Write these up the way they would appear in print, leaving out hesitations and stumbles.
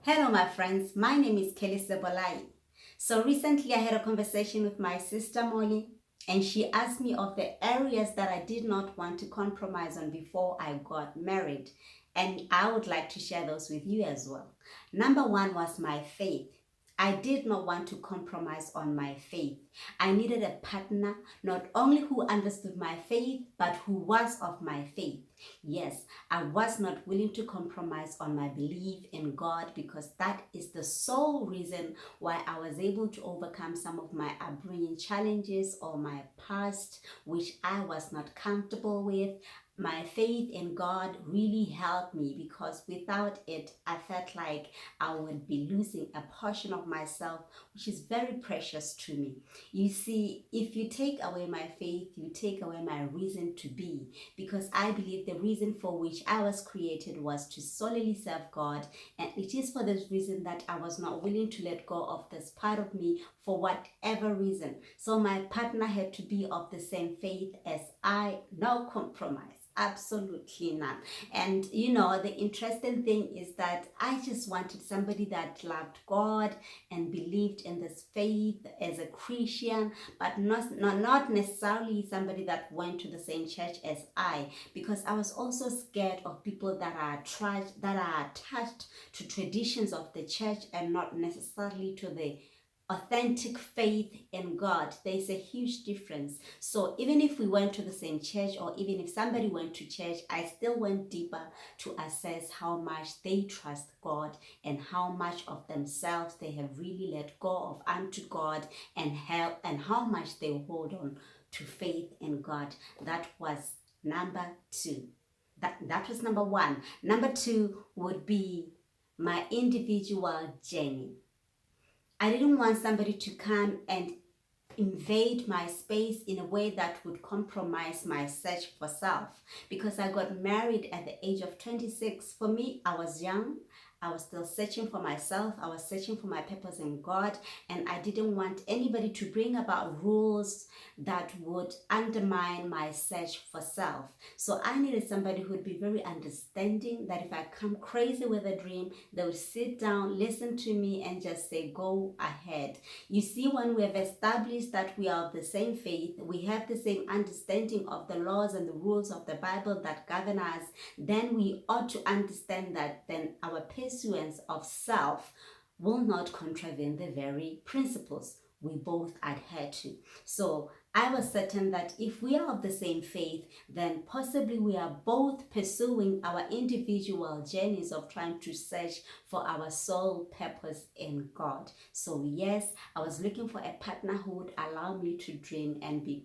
Hello, my friends. My name is Kelly Sebolai. So recently I had a conversation with my sister Molly, and she asked me of the areas that I did not want to compromise on before I got married. And I would like to share those with you as well. Number one was my faith. I did not want to compromise on my faith. I needed a partner not only who understood my faith, but who was of my faith. Yes, I was not willing to compromise on my belief in God because that is the sole reason why I was able to overcome some of my upbringing challenges or my past, which I was not comfortable with. My faith in God really helped me because without it, I felt like I would be losing a portion of myself, which is very precious to me. You see, if you take away my faith, you take away my reason to be, because I believe the reason for which I was created was to solely serve God, and it is for this reason that I was not willing to let go of this part of me for whatever reason. So my partner had to be of the same faith as I, no compromise. Absolutely none. And the interesting thing is that I just wanted somebody that loved God and believed in this faith as a Christian, but not necessarily somebody that went to the same church as I, because I was also scared of people that are attached to traditions of the church and not necessarily to the authentic faith in God. There's a huge difference. So even if we went to the same church, or even if somebody went to church, I still went deeper to assess how much they trust God and how much of themselves they have really let go of unto God, and how much they hold on to faith in God. That was number two. That was number one. Number two would be my individual journey. I didn't want somebody to come and invade my space in a way that would compromise my search for self, because I got married at the age of 26. For me, I was young. I was still searching for myself. I was searching for my purpose in God, and I didn't want anybody to bring about rules that would undermine my search for self. So I needed somebody who would be very understanding, that if I come crazy with a dream, they would sit down, listen to me, and just say, go ahead. You see, when we have established that we are of the same faith, we have the same understanding of the laws and the rules of the Bible that govern us, then we ought to understand that then our pursuance of self will not contravene the very principles we both adhere to. So I was certain that if we are of the same faith, then possibly we are both pursuing our individual journeys of trying to search for our sole purpose in God. So yes, I was looking for a partner who would allow me to dream and be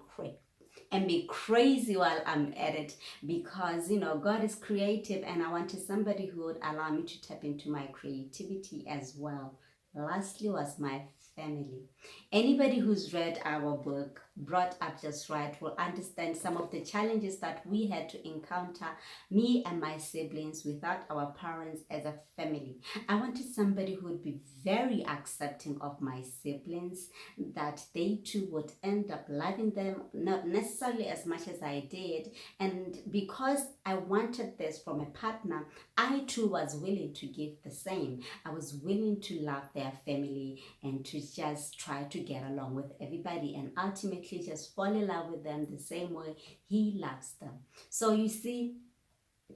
crazy while I'm at it, because God is creative, and I wanted somebody who would allow me to tap into my creativity as well. Lastly was my family. Anybody who's read our book, Brought Up Just Right, will understand some of the challenges that we had to encounter, me and my siblings, without our parents as a family. I wanted somebody who would be very accepting of my siblings, that they too would end up loving them, not necessarily as much as I did. And because I wanted this from a partner, I too was willing to give the same. I was willing to love their family and to just try to get along with everybody, and ultimately just fall in love with them the same way he loves them. So you see,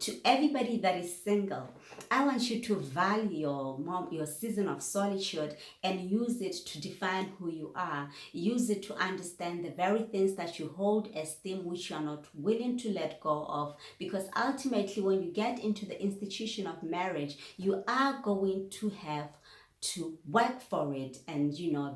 to everybody that is single, I want you to value your season of solitude and use it to define who you are. Use it to understand the very things that you hold esteem, which you are not willing to let go of. Because ultimately, when you get into the institution of marriage, you are going to have to work for it, and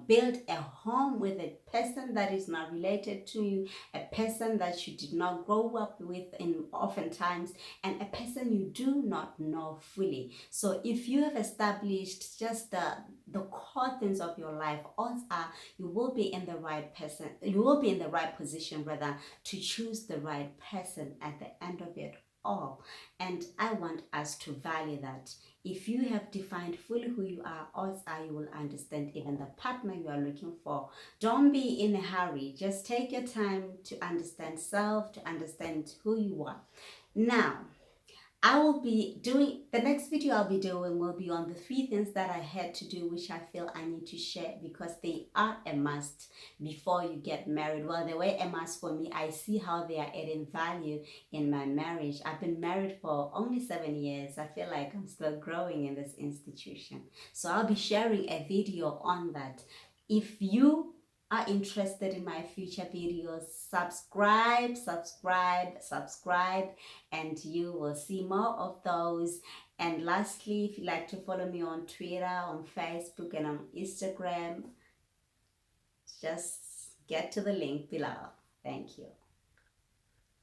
build a home with a person that is not related to you, a person that you did not grow up with in oftentimes, and a person you do not know fully. So if you have established just the core things of your life, odds are you will be in the right position rather, to choose the right person at the end of it all. And I want us to value that. If you have defined fully who you are, odds are you will understand even the partner you are looking for. Don't be in a hurry. Just take your time to understand self, to understand who you are. Now, I will be doing the next video I'll be doing will be on the 3 things that I had to do, which I feel I need to share because they are a must before you get married. Well, they were a must for me. I see how they are adding value in my marriage. I've been married for only 7 years. I feel like I'm still growing in this institution. So I'll be sharing a video on that. If you are interested in my future videos, subscribe, and you will see more of those. And lastly, if you'd like to follow me on Twitter, on Facebook, and on Instagram, just get to the link below. Thank you.